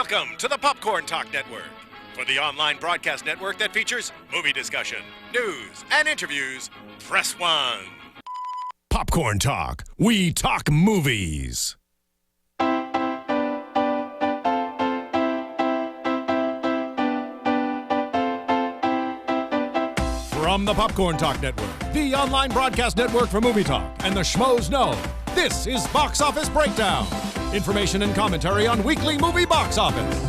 Welcome to the Popcorn Talk Network, for the online broadcast network that features movie discussion, news, and interviews. Press 1. Popcorn Talk. We talk movies. From the Popcorn Talk Network, the online broadcast network for movie talk, and the schmoes know, this is Box Office Breakdown. Information and commentary on weekly movie box office.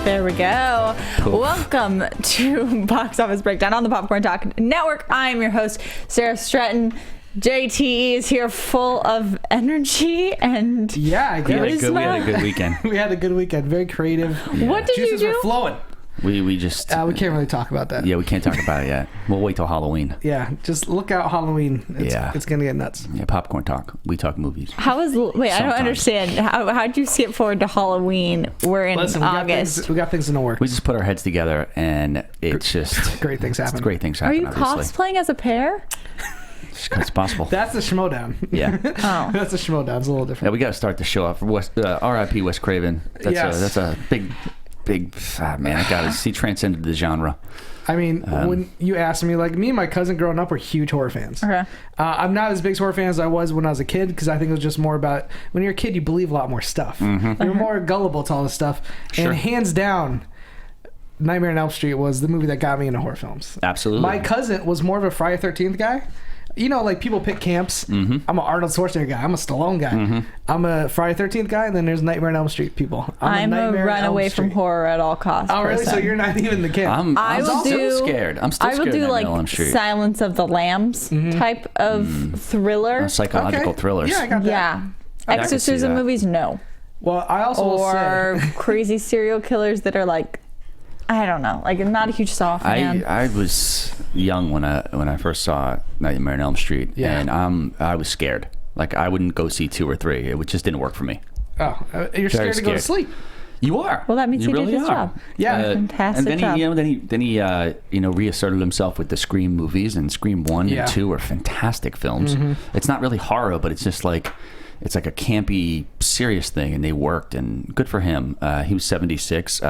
There we go. Poof. Welcome to Box Office Breakdown on the Popcorn Talk Network. I'm your host, Sara Stretton. JT is here full of energy and yeah, we had a good weekend. We had a good weekend. Very creative. Yeah. What did Juices you do? were flowing. We just we can't really talk about that. Yeah, we can't talk about it yet. We'll wait till Halloween. Yeah, just look out Halloween. It's gonna get nuts. Yeah, Popcorn Talk. We talk movies. I don't understand. How'd you skip forward to Halloween? We're in August. We got things in the works. We just put our heads together, and it's just great things happen. Great things happen. Are you obviously. cosplaying as a pear? It's possible. That's the Schmodown. Yeah. Oh. That's the Schmodown. It's a little different. Yeah, we got to start the show off. R.I.P. Wes Craven. That's a big man. I got he transcended the genre. I mean, when you asked me, like me and my cousin growing up were huge horror fans. Okay. I'm not as big horror fan as I was when I was a kid because I think it was just more about when you're a kid, you believe a lot more stuff. Mm-hmm. You're more gullible to all this stuff. Sure. And hands down, Nightmare on Elm Street was the movie that got me into horror films. Absolutely. My cousin was more of a Friday 13th guy. You know, like people pick camps. Mm-hmm. I'm an Arnold Schwarzenegger guy. I'm a Stallone guy. Mm-hmm. I'm a Friday 13th guy, and then there's Nightmare on Elm Street people. I'm a run away from horror at all costs. Oh, really? person. So you're not even the kid. I'm still scared. I'm still scared. I will do of like Elm Street. Silence of the Lambs type of thriller. Psychological thrillers. Yeah, I got that. Yeah. Exorcism movies, no. Well, I also will say crazy serial killers that are like, I don't know, like I'm not a huge Saw fan. I was young when I first saw Nightmare on Elm Street, and I was scared. Like I wouldn't go see 2 or 3. It just didn't work for me. Oh, you're scared to go to sleep. You are. Well, that means he really did his job. Yeah, fantastic and then job. Then he reasserted himself with the Scream movies, and Scream 1 and 2 are fantastic films. Mm-hmm. It's not really horror, but it's just like it's like a campy, serious thing, and they worked. And good for him. He was 76.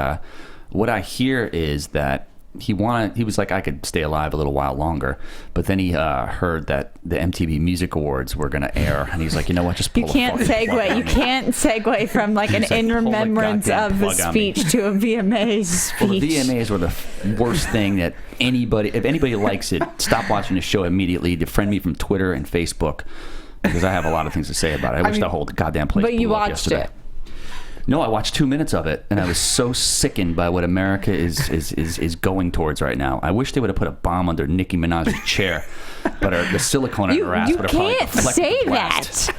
What I hear is that he was like, I could stay alive a little while longer, but then he heard that the MTV Music Awards were going to air, and he's like, you know what, just pull You can't segue from like an in remembrance of a speech to a VMAs speech. Well, the VMAs were the worst thing that if anybody likes it, stop watching the show immediately. Defriend me from Twitter and Facebook, because I have a lot of things to say about it. I wish the whole goddamn place But you blew up watched yesterday. it. No, I watched 2 minutes of it, and I was so sickened by what America is going towards right now. I wish they would have put a bomb under Nicki Minaj's chair, but the silicone on her ass would have probably deflected say the blast. that.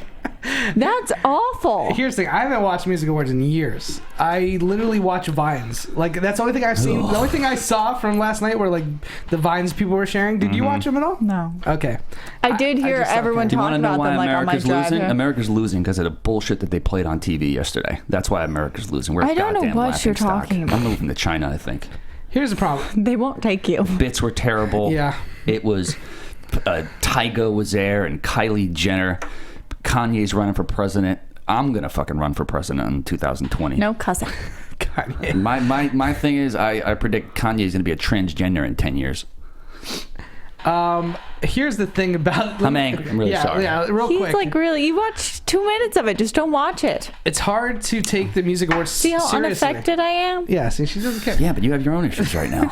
That's awful. Here's the thing. I haven't watched Music Awards in years. I literally watch Vines. Like, that's the only thing I've seen. The only thing I saw from last night were, like, the Vines people were sharing. Did you watch them at all? No. Okay. I did hear everyone talk about them, like, on my drive here. America's losing because of the bullshit that they played on TV yesterday. That's why America's losing. We're I don't know goddamn what you're laughingstock. talking about. I'm moving to China, I think. Here's the problem. They won't take you. Bits were terrible. Yeah. It was... Tyga was there, and Kylie Jenner... Kanye's running for president. I'm gonna fucking run for president in 2020. No cussing. Kanye. My thing is I predict Kanye's gonna be a transgender in 10 years. Here's the thing about... I'm angry. I'm really sorry. Yeah, real He's quick. like, really? You watched 2 minutes of it. Just don't watch it. It's hard to take the Music Awards See how seriously. unaffected I am? Yeah, see, she doesn't care. Yeah, but you have your own issues right now.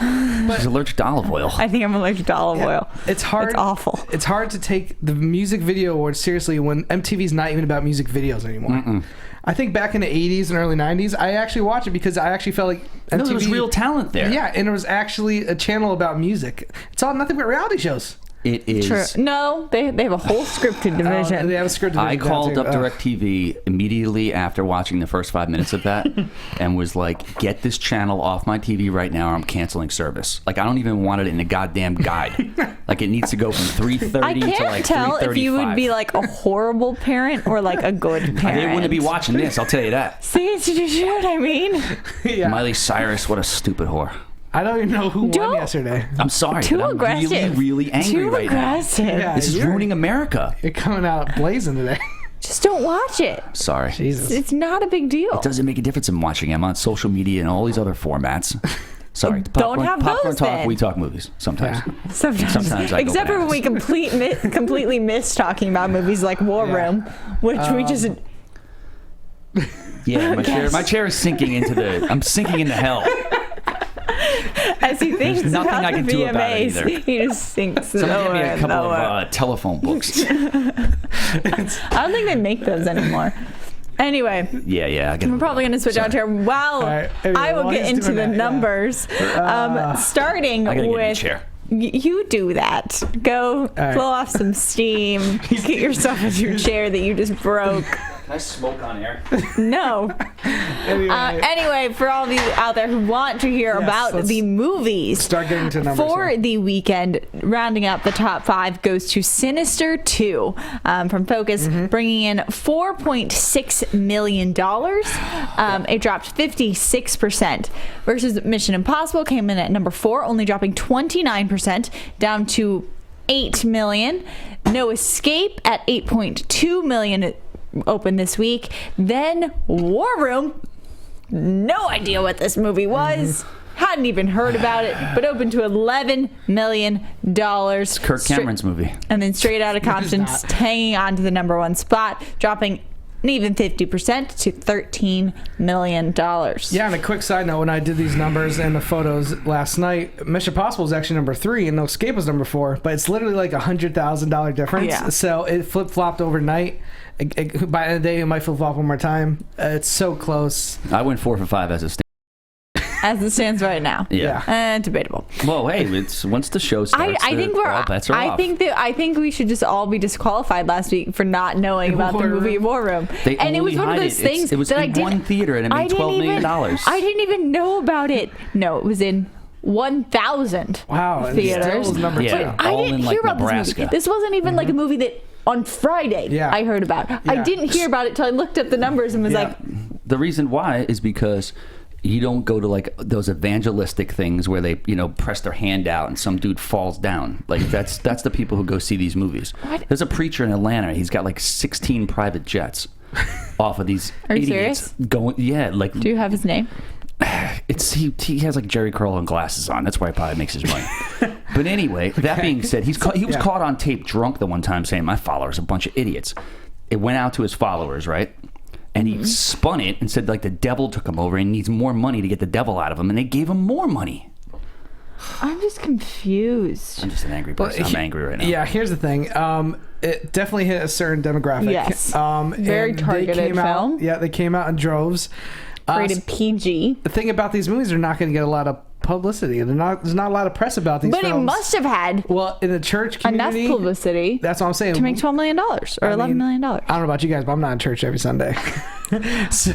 She's allergic to olive oil. I think I'm allergic to olive oil. It's hard. It's awful. It's hard to take the Music Video Awards seriously when MTV's not even about music videos anymore. Mm-mm. I think back in the 80s and early 90s, I actually watched it because I actually felt like MTV... No, there was real talent there. Yeah, and it was actually a channel about music. It's all nothing but reality shows. It is. True. No, they have a whole scripted division. They have a scripted division. I called up Ugh. DirecTV immediately after watching the first 5 minutes of that and was like, get this channel off my TV right now or I'm canceling service. Like, I don't even want it in the goddamn guide. Like, it needs to go from 3:30 I to can't like tell 3:35. if you would be like a horrible parent or like a good parent. They wouldn't be watching this, I'll tell you that. See, you know what I mean? Yeah. Miley Cyrus, what a stupid whore. I don't even know who won Don't- yesterday. I'm sorry, Too but I'm aggressive. really, really angry Too right aggressive. now. Yeah, This is you're- ruining America. You're coming out blazing today. just don't watch it. Sorry. Jesus. It's not a big deal. It doesn't make a difference in watching. I'm on social media and all these other formats. Sorry. Don't have Popcorn those Talk, then. we talk movies sometimes. Yeah. Sometimes I go except for when we completely miss talking about movies like War Room, which we just. Yeah, my chair is sinking into I'm sinking into hell. As he thinks There's nothing about I can the do about it VMAs, either. he just sinks Somebody lower give me a and couple lower. of telephone books. I don't think they make those anymore. Anyway, Yeah. we're probably going to switch out here. Well, right, anyway, I will while get he's into the doing that, numbers. Starting I gotta get a with. chair. You do that. Go right. blow off some steam. Get yourself into your chair that you just broke. Can I smoke on air? No. Anyway, for all of you out there who want to hear about let's the movies, start getting to numbers for here. the weekend, rounding up the top 5 goes to Sinister 2 from Focus, bringing in $4.6 million. It dropped 56%. Versus Mission Impossible came in at number 4, only dropping 29%, down to $8 million. No Escape at $8.2 million. Open this week. Then War Room, no idea what this movie was, hadn't even heard about it, but opened to $11 million. Kirk Cameron's movie. And then Straight Outta Compton hanging on to the number 1 spot, dropping an even 50% to $13 million. Yeah, and a quick side note, when I did these numbers and the photos last night, Mission Impossible is actually number 3 and No Escape was number 4, but it's literally like $100,000 difference. Yeah. So it flip-flopped overnight. By the end of the day, it might flip-flop one more time. It's so close. I went 4 for 5 as it stands right now. Yeah. Debatable. Well, hey, it's once the show starts, I think we're. all bets are off. I think we should just all be disqualified last week for not knowing about the movie War Room. They And it only was one of hide those it. things It was that I in didn't. one theater and it made $12 million. I didn't even know about it. No, it was in 1,000 Wow. and it theaters. still was number 2. Yeah. I all didn't in, hear like, about this Nebraska. movie. This wasn't even like a movie that on Friday I heard about. I didn't hear about it till I looked up the numbers and was like, The reason why is because you don't go to like those evangelistic things where they, press their hand out and some dude falls down. Like that's the people who go see these movies. What? There's a preacher in Atlanta. He's got like 16 private jets off of these Are you idiots serious? going. Yeah, like do you have his name? he has like Jerry Curl and glasses on. That's why he probably makes his money. But anyway, that being said, he was caught on tape drunk the one time saying my followers are a bunch of idiots. It went out to his followers, right? And he spun it and said like the devil took him over and he needs more money to get the devil out of him, and they gave him more money. I'm just confused. I'm just an angry person. I'm angry right now. Yeah, here's the thing. It definitely hit a certain demographic. Yes. Very and targeted they came film. Out, they came out in droves. Rated PG. The thing about these movies, they're not going to get a lot of publicity. There's not a lot of press about these But films. it must have had Well, in the church enough community, publicity that's what I'm saying. to make $12 million or $11 million. I don't know about you guys, but I'm not in church every Sunday. So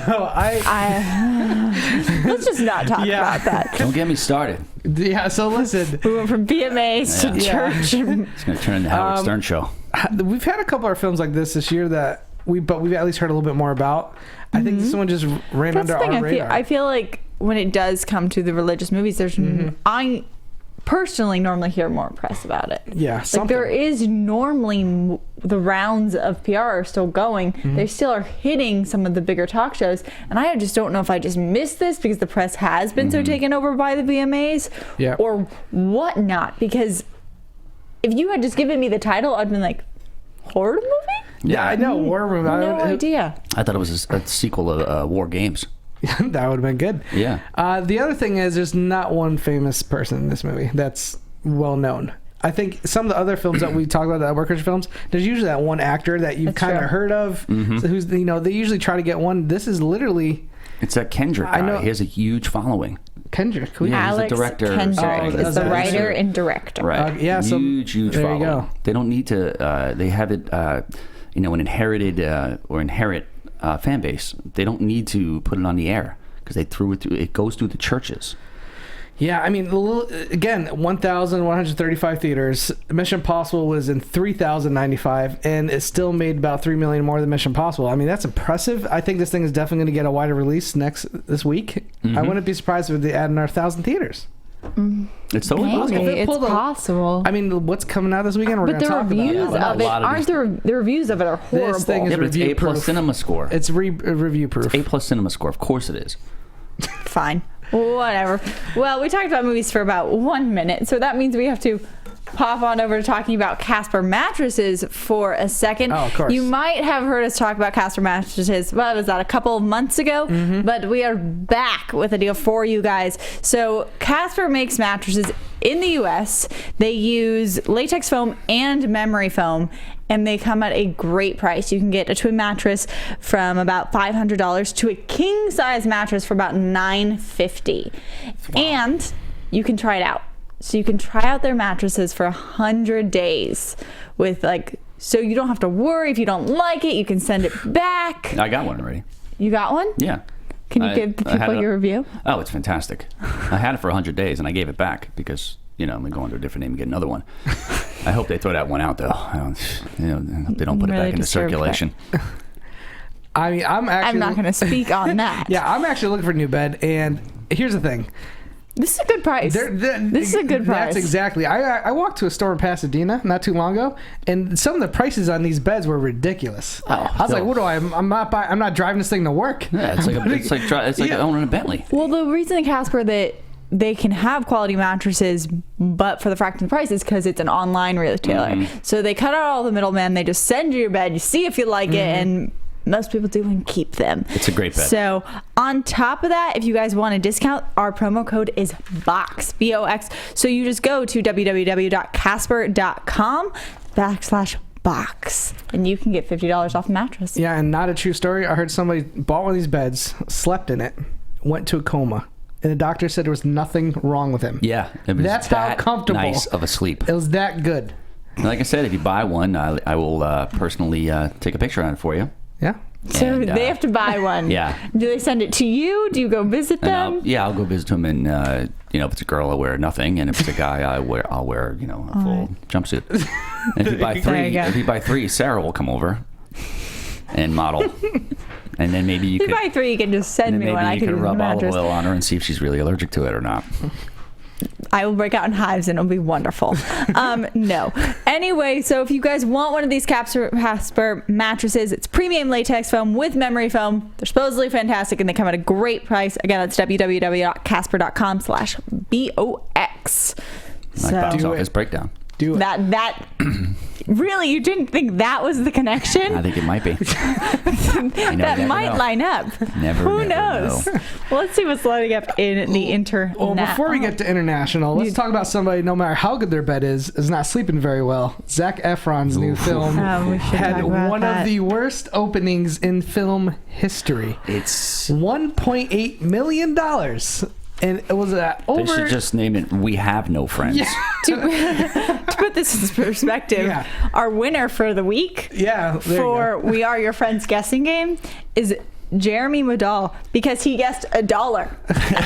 Let's just not talk about that. Don't get me started. Yeah, so listen. We went from VMAs to church. It's going to turn into Howard Stern show. We've had a couple of films like this year that we've at least heard a little bit more about. I think this one just ran That's under the thing. our radar. I feel like when it does come to the religious movies, there's I personally normally hear more press about it. Yeah, like there is normally the rounds of PR are still going. They still are hitting some of the bigger talk shows, and I just don't know if I just missed this because the press has been so taken over by the VMAs, or whatnot. Because if you had just given me the title, I'd been like, horror movie? Yeah, I know. War Room. No idea. I thought it was a sequel of War Games. That would have been good. Yeah. The other thing is there's not one famous person in this movie that's well known. I think some of the other films that we talk about, that workers films, there's usually that one actor that you've kind of heard of, so who's they usually try to get one. This is literally. It's that Kendrick guy. I know. He has a huge following. Kendrick. Yeah, he's Alex the director. Kendrick is the writer and director. Right. Yeah. So huge there following. you go. They don't need to. They have it. An inherited or inherit fan base. They don't need to put it on the air because they threw it through. It goes through the churches. Yeah, I mean, again, 1,135 theaters. Mission Impossible was in 3,095, and it still made about $3 million more than Mission Impossible. I mean, that's impressive. I think this thing is definitely going to get a wider release this week. I wouldn't be surprised if they add another 1,000 theaters. It's totally possible. Maybe. It's pulled a- possible. I mean, what's coming out this weekend? We're But going to the talk about reviews it. of it aren't the reviews of it are horrible. This thing is Yeah, but it's review A plus proof. cinema score. It's review proof. A plus cinema score. Of course it is. Fine. Whatever. Well, we talked about movies for about 1 minute, so that means we have to pop on over to talking about Casper mattresses for a second. Oh, of course. You might have heard us talk about Casper mattresses, well, was that a couple of months ago? But we are back with a deal for you guys. So Casper makes mattresses in the US. They use latex foam and memory foam, and they come at a great price. You can get a twin mattress from about $500 to a king size mattress for about $950. And you can try it out. So you can try out their mattresses for 100 days with so you don't have to worry if you don't like it. You can send it back. I got one already. You got one? Yeah. Can you give the I had people it- your review? Oh, it's fantastic. I had it for 100 days and I gave it back because, I'm going to go under a different name and get another one. I hope they throw that one out though. I hope they don't put it Really back into disturbed circulation. I mean, I'm not going to speak on that. Yeah, I'm actually looking for a new bed, and here's the thing. This is a good price. This is a good price. That's exactly. I walked to a store in Pasadena not too long ago, and some of the prices on these beds were ridiculous. I was like, "What do I'm not driving this thing to work." Yeah, it's like owning a Bentley. Well, the reason at Casper that they can have quality mattresses, but for the fraction of the price is because it's an online retailer. So they cut out all the middlemen. They just send you your bed. You see if you like it, and most people do and keep them. It's a great bed. So on top of that, if you guys want a discount, our promo code is BOX, BOX. So you just go to www.casper.com/box and you can get $50 off a mattress. Yeah, and not a true story. I heard somebody bought one of these beds, slept in it, went to a coma, and the doctor said there was nothing wrong with him. Yeah. It was That's how that comfortable. nice of a sleep. It was that good. Like I said, if you buy one, I will personally take a picture on it for you. Yeah. So And, they have to buy one. Yeah. Do they send it to you? Do you go visit them? I'll go visit them, and if it's a girl, I'll wear nothing, and if it's a guy, I'll wear a full jumpsuit. And if you buy three, Sarah will come over and model, and then maybe you If you could buy 3, you can just send me one. I you can can use the rub olive mattress. oil on her and see if she's really allergic to it or not. I will break out in hives and it'll be wonderful. No. Anyway, so if you guys want one of these Casper mattresses, it's premium latex foam with memory foam. They're supposedly fantastic and they come at a great price. Again, that's www.casper.com/BOX. Like box office breakdown. Do it. That really, you didn't think that was the connection? I think it might be. That might line up. Who knows? Know. Well, let's see what's loading up in the internet. Well, before we get to international, let's talk about somebody, no matter how good their bed is not sleeping very well. Zac Efron's new film We should had talk about one that. of the worst openings in film history. It's $1.8 million. And it was they should just name it "We Have No Friends." Yeah. To put this in perspective, Yeah. our winner for the week Yeah, there you for We Are Your Friends guessing game is Jeremy Madall because he guessed $1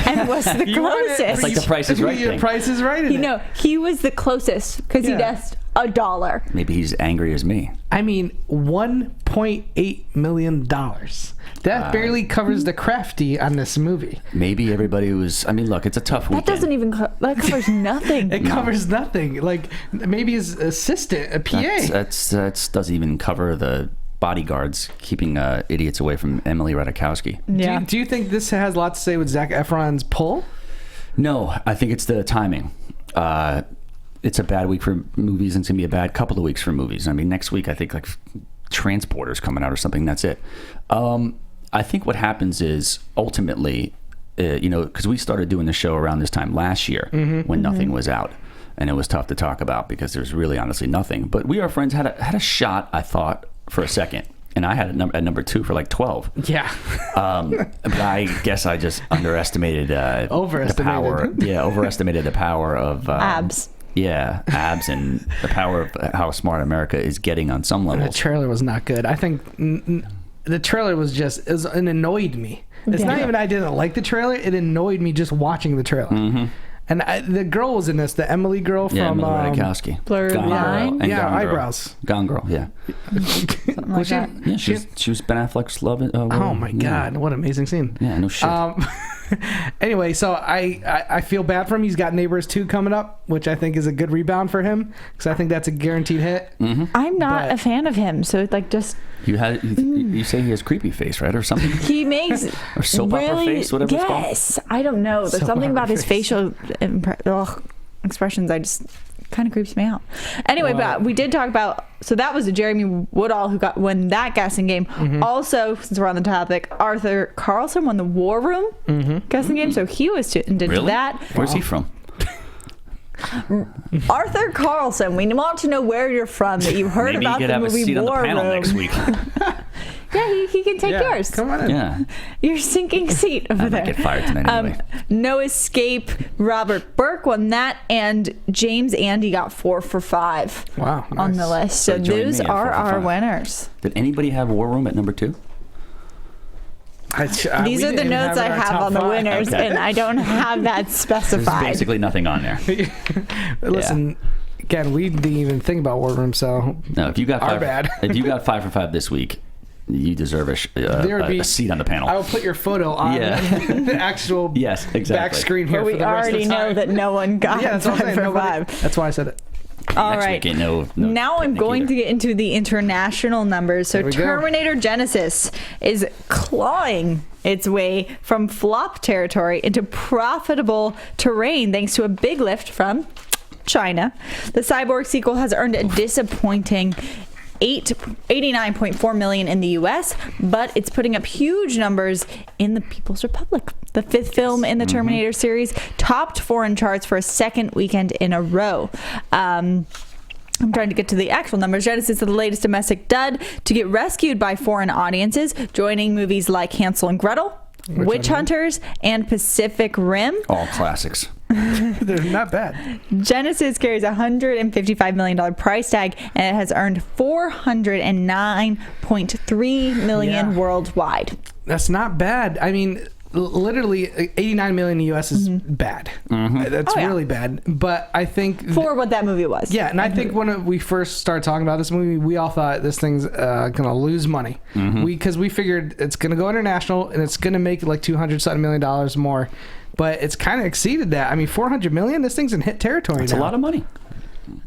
and was the You won it. closest. It's like the Price is Right Your thing. Price is Right. In it. He was the closest because he Yeah. guessed $1. Maybe he's angry as me. I mean, $1.8 million. That barely covers the crafty on this movie. Maybe everybody was. I mean, look, it's a tough weekend. That doesn't even that covers nothing. It covers nothing. Like maybe his assistant, a PA. That's doesn't even cover the bodyguards keeping idiots away from Emily Ratajkowski. Yeah. Do you think this has a lot to say with Zac Efron's pull? No, I think it's the timing. It's a bad week for movies, and it's gonna be a bad couple of weeks for movies. I mean, next week I think like Transporter's coming out or something. That's it. I think what happens is ultimately, because we started doing the show around this time last year when nothing was out, and it was tough to talk about because there's really honestly nothing. But We Are Friends had a shot, I thought, for a second. And I had it at number 2 for like 12. Yeah. But I guess I just underestimated Overestimated. the power. Yeah, overestimated the power of Abs. Yeah, abs and the power of how smart America is getting on some The levels. trailer was not good. I think the trailer was just it annoyed me. It's not even I didn't like the trailer. It annoyed me just watching the trailer. And the girl was in this, the Emily girl from Emily Ratajkowski. Blurred Gone Girl Line? and Yeah, Gone Girl. eyebrows. Gone Girl, yeah. Something like that. Yeah, she was Ben Affleck's love. Oh my God, what an amazing scene. Yeah, no shit. Anyway, so I feel bad for him. He's got Neighbors 2 coming up, which I think is a good rebound for him because I think that's a guaranteed hit. I'm not a fan of him, so like just you say he has creepy face, right, or something? he makes or soap opera face, whatever it's called. Yes, I don't know. There's Soap something about opera his face. facial expressions. I just kind of creeps me out. Anyway, but we did talk about. So that was Jeremy Woodall who won that guessing game. Also, since we're on the topic, Arthur Carlson won the War Room guessing game. So he was into Really? that. Where's he from? Arthur Carlson, we want to know where you're from, that you heard Maybe about you could the have a movie seat on the War panel Room. next week. Yeah, he can take yours. Come on in. Yeah. Your sinking seat over I there. might get fired tonight anyway. No Escape, Robert Burke won that, and James Andy got 4 for 5 Wow, on the nice. list. So So join those me at are 4 for our 5. winners. Did anybody have War Room at number 2? These We are the didn't even notes I it in our have top on the 5. winners, Okay. and I don't have that There's specified. basically nothing on there. Listen, again, we didn't even think about War Room, so No, if you got Our 5, bad. if you got 5 for 5 this week, you deserve There would be- a seat on the panel. I will put your photo on Yeah. the actual Yes, exactly. back screen here But for we the rest already of the know time. that no one got Yeah, that's what I'm 5 saying. for Nobody- 5. That's why I said it. All Next right. week ain't no Now I'm picnic going either. to get into the international numbers. So Here we go. Terminator Genesis is clawing its way from flop territory into profitable terrain thanks to a big lift from China. The Cyborg sequel has earned a disappointing 89.4 million in the US, but it's putting up huge numbers in the People's Republic. The 5th film in the Terminator series topped foreign charts for a second weekend in a row. I'm trying to get to the actual numbers. Genesis is the latest domestic dud to get rescued by foreign audiences, joining movies like Hansel and Gretel, Witch Hunters, and Pacific Rim. All classics. They're not bad. Genesis carries a $155 million price tag, and it has earned $409.3 million Yeah. worldwide. That's not bad. I mean, literally 89 million in the US is bad. That's Oh, yeah. really bad. But I think For what that movie was. yeah, and I think when we first started talking about this movie, we all thought this thing's gonna lose money. Because we figured it's gonna go international and it's gonna make like $200 million more. But it's kind of exceeded that. I mean, 400 million. This thing's in hit territory It's now. a lot of money.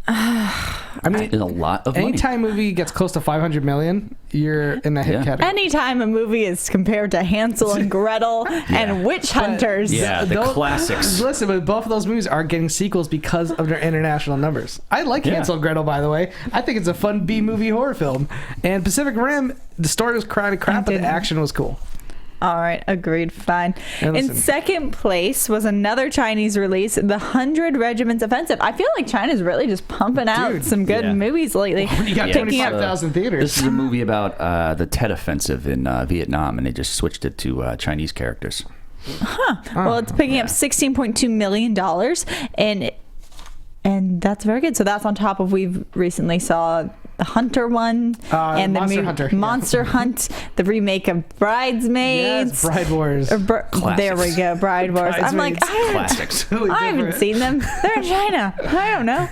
I mean, It's a lot of money. anytime a movie gets close to 500 million, you're in the hit Yeah. category. Anytime a movie is compared to Hansel and Gretel and Witch Hunters. Yeah, the classics. Listen, but both of those movies are getting sequels because of their international numbers. I like Yeah. Hansel and Gretel, by the way. I think it's a fun B-movie horror film. And Pacific Rim, the story was kind of crap, but the didn't- action was cool. All right, agreed. Fine. And In listen- second place was another Chinese release, The 100 Regiments Offensive. I feel like China's really just pumping out Dude. some good Yeah. movies lately. You got Yeah. Picking up 25,000 theaters. This is a movie about the Tet Offensive in Vietnam, and they just switched it to Chinese characters. Well, it's picking up $16.2 million, and that's very good. So that's on top of we've recently saw the Hunter one and the Monster Hunter, yeah. Monster Hunt, the remake of Bridesmaids. Yes, Bride Wars. Or there we go, Bride Wars. I'm like, Bridesmaids. I Totally haven't different. seen them. They're in China. I don't know.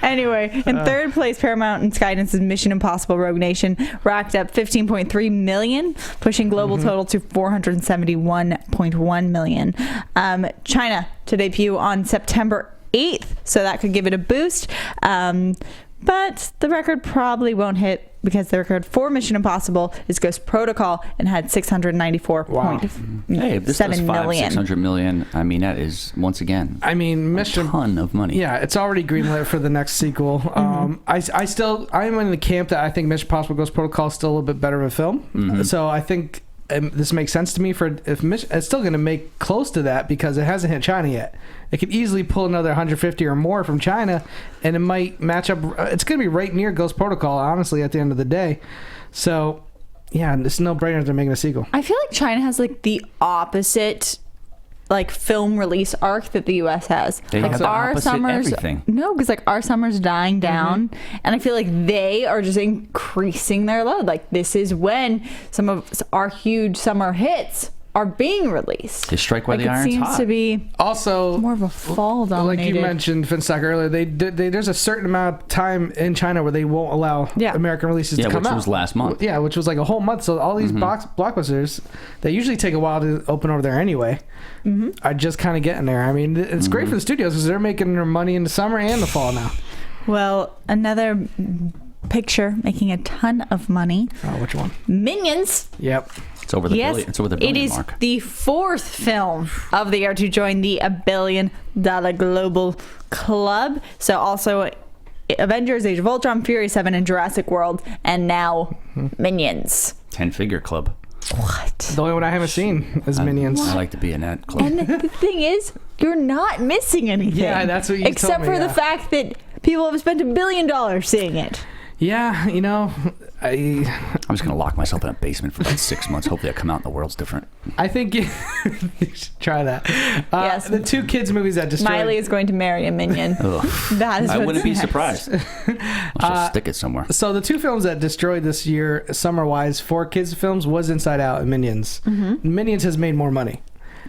Anyway, in third place, Paramount and Skydance's Mission Impossible: Rogue Nation racked up 15.3 million, pushing global total to 471.1 million. China to debut on September 8th, so that could give it a boost. But the record probably won't hit because the record for Mission Impossible is Ghost Protocol and had 694.7 Hey, if this does million. 600 million, I mean, that is, once again, I mean, a Mission... ton of money. Yeah, it's already greenlit for the next sequel. I'm in the camp that I think Mission Impossible Ghost Protocol is still a little bit better of a film. So I think this makes sense to me for if Mission, it's still going to make close to that because it hasn't hit China yet. It could easily pull another 150 or more from China, and it might match up. It's going to be right near Ghost Protocol, honestly, at the end of the day. So, yeah, it's no brainer they're making a sequel. I feel like China has like the opposite like film release arc that the US has. They like have the opposite everything. No, because like our summer's dying down, and I feel like they are just increasing their load. Like this is when some of our huge summer hits are being released. They strike while the iron's seems hot. to be Also, more of a fall dominated. like you mentioned, Finstock earlier, there's a certain amount of time in China where they won't allow American releases to come out. which was last month. Yeah, which was like a whole month. So all these blockbusters that usually take a while to open over there anyway are just kind of getting there. I mean, it's great for the studios because they're making their money in the summer and the fall now. Well, another picture making a ton of money. Oh, which one? Minions. Yep. It's over the billion. It's over the billion mark. It is the fourth film of the year to join the $1 billion global club. So also Avengers, Age of Ultron, Fury 7, and Jurassic World, and now Minions. 10-figure club. What? The only one I haven't seen is Minions. I like to be in that club. And the thing is, you're not missing anything. Yeah, that's what you except told me, for the fact that people have spent $1 billion seeing it. Yeah, you know, I'm just gonna lock myself in a basement for about 6 months. Hopefully, I come out and the world's different. I think you should try that. Yes. The two kids movies that destroyed. Miley is going to marry a minion. That is I what's wouldn't be next. surprised. I'll just stick it somewhere. So the two films that destroyed this year, summer-wise, for kids films was Inside Out and Minions. Minions has made more money.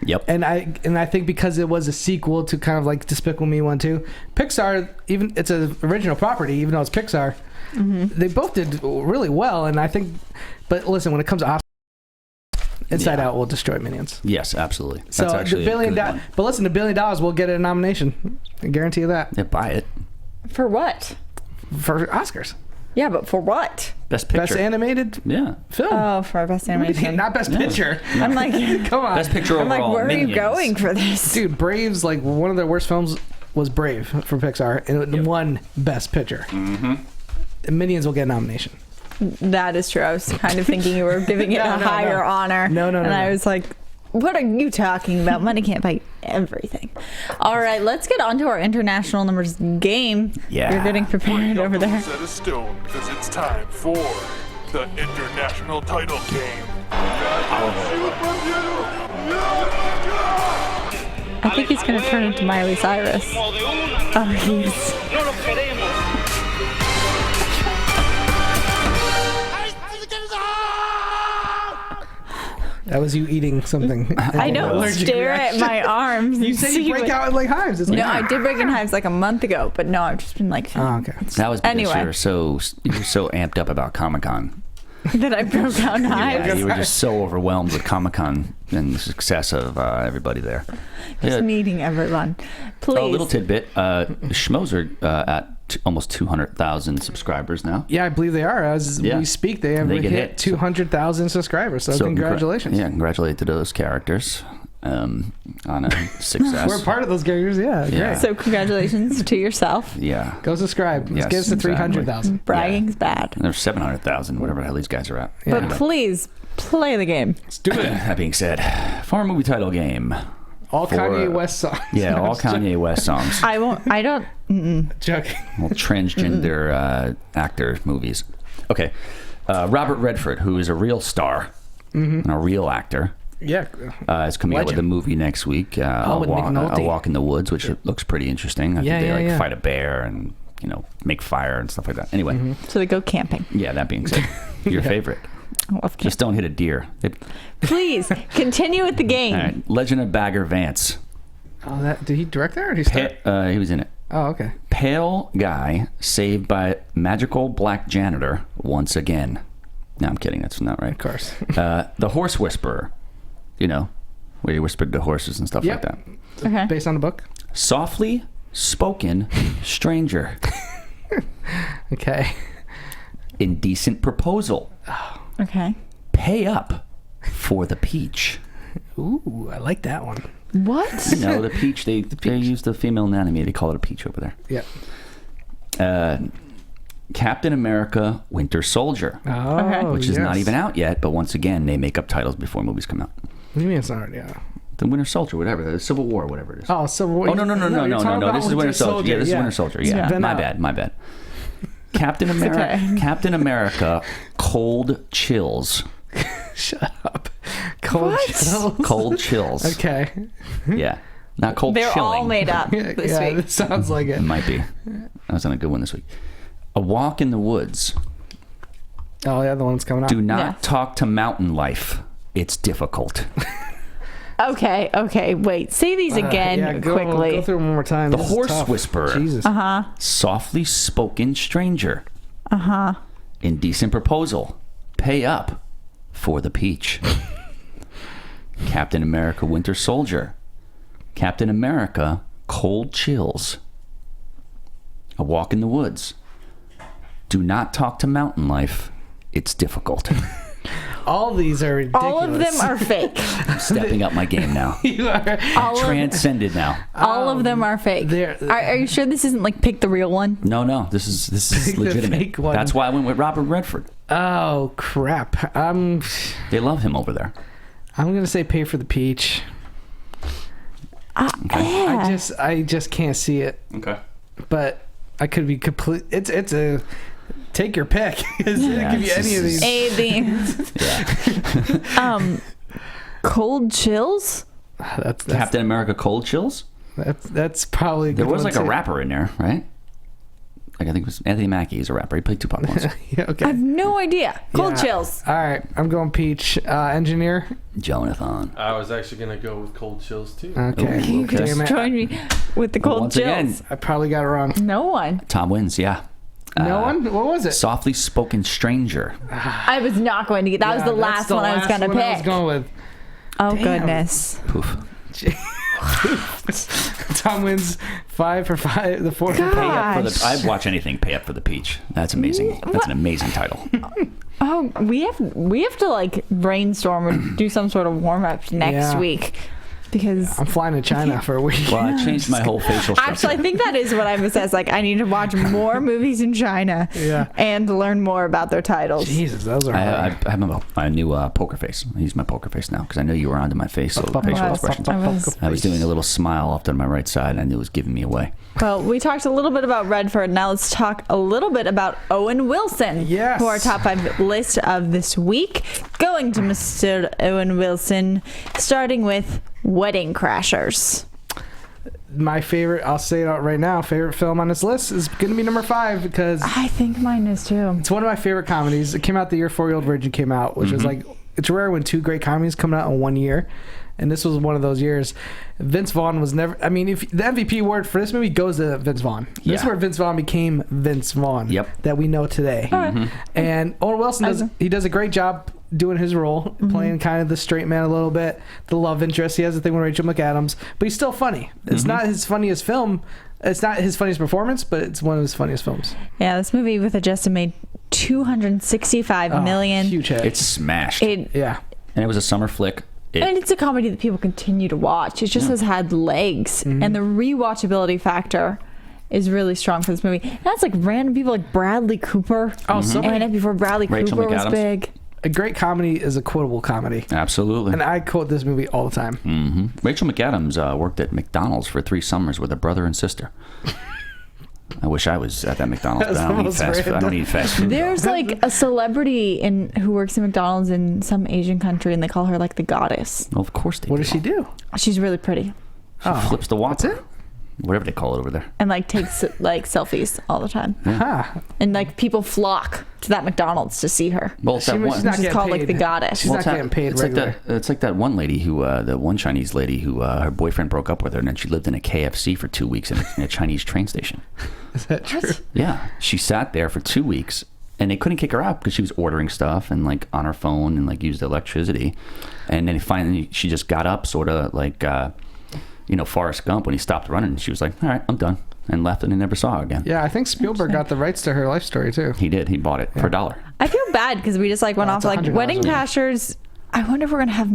Yep. And I think because it was a sequel to kind of like Despicable Me 1, 2, Pixar, even it's an original property, even though it's Pixar, they both did really well. And I think, but listen, when it comes to Oscar, Inside Out will destroy Minions. Yes, absolutely. That's So actually the $1 billion, a good one. but listen, the $1 billion will get a nomination. I guarantee you that Yeah, buy it. For what? for Oscars, Yeah, but for what? Best picture. best animated Yeah. film. Oh, for best animation. Not best picture. I'm like, Come on, Best picture I'm overall. like, where Minions. are you going for this? dude. Brave's like one of their worst films was Brave from Pixar, and it won Best Picture. Minions will get a nomination. That is true. I was kind of thinking you were giving it a higher honor. No. And I was like, what are you talking about? Money can't buy everything. All right, let's get on to our international numbers game. Yeah. You're getting prepared over there. Set a stone because it's time for the international title game. I think he's going to turn into Miley Cyrus. Oh, he's... That was you eating something. I don't Allergic stare reaction. at my arms. You said you break out in like hives. It's like, No, I did break in hives like a month ago, but no, I've just been like... Oh, okay. That was because Anyway. you're so amped up about Comic-Con. that I broke out in hives. Yeah, you were just so overwhelmed with Comic-Con and the success of everybody there. Just Yeah. meeting everyone. Please. A little tidbit. Schmoes are at almost 200,000 subscribers now. Yeah, I believe they are. As Yeah. we speak, they have They get hit hit. 200,000 subscribers. So, So congratulations. congratulate to those characters on a success. We're part of those characters. Yeah, Yeah. great. So congratulations to yourself. Yeah. Go subscribe. Let's Yes, get us to exactly. 300,000. Bragging's bad. And there's 700,000, whatever the hell these guys are at. But please play the game. Let's do it. That being said, farm movie title game. All For- Kanye West songs. Yeah, all Kanye West songs. I don't. Joking. Well, transgender actor movies. Okay. Robert Redford, who is a real star and a real actor, Yeah. is coming out with a Legend. movie next week. A with Nick Nolte. Walk in the Woods, which looks pretty interesting. I Yeah, think they yeah. fight a bear and make fire and stuff like that. Anyway, So they go camping. yeah. That being said, your favorite. I love Just don't hit a deer. Please continue with the game. All right. Legend of Bagger Vance. Oh, did he direct that or did he start? He was in it. Oh, okay. Pale guy saved by magical black janitor once again. No, I'm kidding. That's not right. Of course. The Horse Whisperer. Where you whispered to horses and stuff Yep. like that. Okay. Based on the book. Softly spoken stranger. Okay. Indecent proposal. Okay. Pay up for the peach. Ooh, I like that one. What? The peach. They use the female anatomy. They call it a peach over there. Yeah. Captain America Winter Soldier. Oh, Okay. Which is not yes. even out yet, but once again, they make up titles before movies come out. What do you mean it's not? Yeah. The Winter Soldier, whatever. The Civil War, whatever it is. Oh, Civil War. Oh, no. you're talking about This is Winter Soldier. Yeah, this is Winter Soldier. Yeah, Been my out. bad. Captain America. okay. Captain America. Cold chills. Shut up. Cold What? chills. Cold chills. Okay. Yeah, not cold They're chilling. all made up this yeah, week. this sounds like it. It might be. I was on a good one this week. A Walk in the Woods. Oh, yeah, the one that's coming out. Do not Yeah. talk to mountain life. It's difficult. Okay. Wait. Say these again quickly. Go through them one more time. The This is Horse tough. Whisperer. Jesus. Softly Spoken Stranger. Indecent Proposal. Pay Up for the Peach. Captain America Winter Soldier. Captain America Cold Chills. A Walk in the Woods. Do Not Talk to Mountain Life. It's difficult. All these are ridiculous. All of them are fake. I'm stepping up my game now. You are. Transcended now. All of them are fake. Are you sure this isn't like pick the real one? No. This is The legitimate. fake one. That's why I went with Robert Redford. Oh crap! They love him over there. I'm gonna say Pay for the Peach. Yeah. I just can't see it. Okay. But I could be complete. It's a take your pick. It could be any of these. Cold Chills. That's Captain America Cold Chills? that's probably a good There was one like a too. rapper in there, right? Like I think it was Anthony Mackie. He's a rapper. He played Tupac once. Yeah, okay. I have no idea. Cold Yeah. Chills. All right, I'm going Peach. Engineer. Jonathan. I was actually gonna go with Cold Chills too. Okay. Ooh, You okay. Damn it. join me with the cold Once chills. again, I probably got it wrong. No one. Tom wins, yeah. No one? What was it? Softly Spoken Stranger. I was not going to get. That was Yeah, the that's last the one I was last going to one I was pick. going with. Oh Damn. goodness. Poof. Tom wins 5 for 5. The 4 for God. 5. I'd watch anything. Pay Up for the Peach. That's amazing. That's an amazing title. Oh, we have to like brainstorm or do some sort of warm up next Yeah. week because I'm flying to China for a week. Well, I changed my whole facial structure. actually I think that is what I'm assessed. Like I need to watch more movies in China Yeah. and learn more about their titles. Jesus, those are I hard. have a new poker face. I use my poker face now because I know you were onto my facial expressions. I was doing a little smile off to my right side and it was giving me away. Well, we talked a little bit about Redford. Now let's talk a little bit about Owen Wilson. Yes. For our top 5 list of this week. Going to Mr. Owen Wilson, starting with Wedding Crashers. My favorite, I'll say it out right now, favorite film on this list is going to be number 5 because I think mine is too. it's one of my favorite comedies. It came out the year 4-Year-Old Virgin came out, which was like, it's rare when 2 great comedies come out in 1 year. And this was one of those years. Vince Vaughn was never... I mean, if the MVP award for this movie goes to Vince Vaughn. This is Yeah. where Vince Vaughn became Vince Vaughn. Yep. That we know today. And Owen Wilson does a great job doing his role, playing kind of the straight man a little bit, the love interest. He has the thing with Rachel McAdams, but he's still funny. It's not his funniest film. It's not his funniest performance, but it's one of his funniest films. Yeah, this movie with Adjusted made $265 million. Huge hit. It's smashed. Yeah. And it was a summer flick. And it's a comedy that people continue to watch. It just has had legs. And the rewatchability factor is really strong for this movie. And that's like random people like Bradley Cooper. Oh, so And it before Bradley Rachel Cooper was McAdams. big. A great comedy is a quotable comedy. Absolutely. And I quote this movie all the time. Rachel McAdams worked at McDonald's for 3 summers with her brother and sister. I wish I was at that McDonald's, but I don't eat That's fast food. I don't eat fast food. There's like a celebrity who works at McDonald's in some Asian country, and they call her like the goddess. Well, of course they What do. does she do? She's really pretty She flips the Whopper. That's it? Whatever they call it over there. and like takes like selfies all the time. Huh. And like people flock to that McDonald's to see her. Well, it's that one. She's not She's getting called paid. like the goddess. She's not getting paid it's regular. like that one lady who, the one Chinese lady who her boyfriend broke up with her, and then she lived in a KFC for 2 weeks in a Chinese train station. Is that true? Yeah, she sat there for 2 weeks, and they couldn't kick her out because she was ordering stuff and like on her phone and like used electricity. And then finally, she just got up, sort of like Forrest Gump when he stopped running. And she was like, "All right, I'm done," and left, and they never saw her again. Yeah, I think Spielberg got the rights to her life story too. He did. He bought it for $1. I feel bad because we just like went Oh, off it's like $100 Wedding a week. Crashers. I wonder if we're gonna have